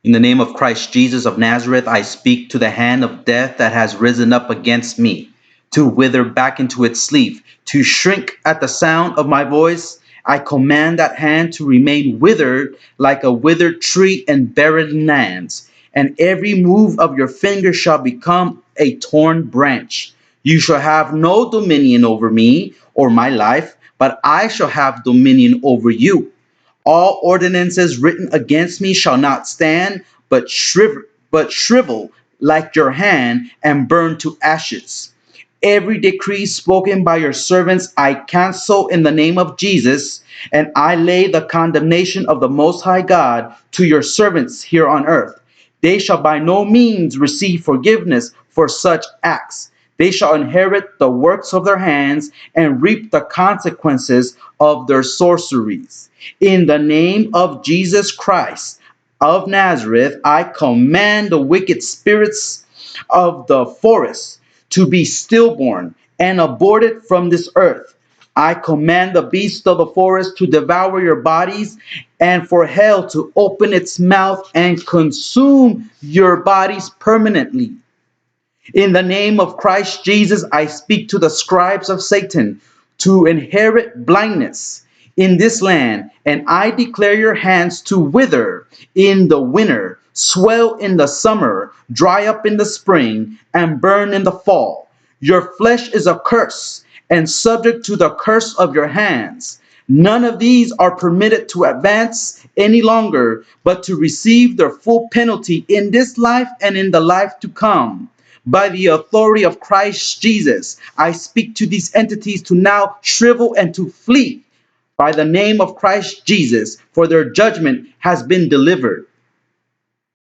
In the name of Christ Jesus of Nazareth, I speak to the hand of death that has risen up against me, to wither back into its sleep, to shrink at the sound of my voice. I command that hand to remain withered like a withered tree and barren lands, and every move of your finger shall become a torn branch. You shall have no dominion over me or my life, but I shall have dominion over you. All ordinances written against me shall not stand, but shrivel like your hand and burn to ashes. Every decree spoken by your servants I cancel in the name of Jesus, and I lay the condemnation of the Most High God to your servants here on earth. They shall by no means receive forgiveness for such acts. They shall inherit the works of their hands and reap the consequences of their sorceries. In the name of Jesus Christ of Nazareth, I command the wicked spirits of the forest to be stillborn and aborted from this earth. I command the beast of the forest to devour your bodies and for hell to open its mouth and consume your bodies permanently. In the name of Christ Jesus, I speak to the scribes of Satan to inherit blindness in this land, and I declare your hands to wither in the winter, swell in the summer, dry up in the spring, and burn in the fall. Your flesh is a curse and subject to the curse of your hands. None of these are permitted to advance any longer, but to receive their full penalty in this life and in the life to come. By the authority of Christ Jesus, I speak to these entities to now shrivel and to flee by the name of Christ Jesus, for their judgment has been delivered.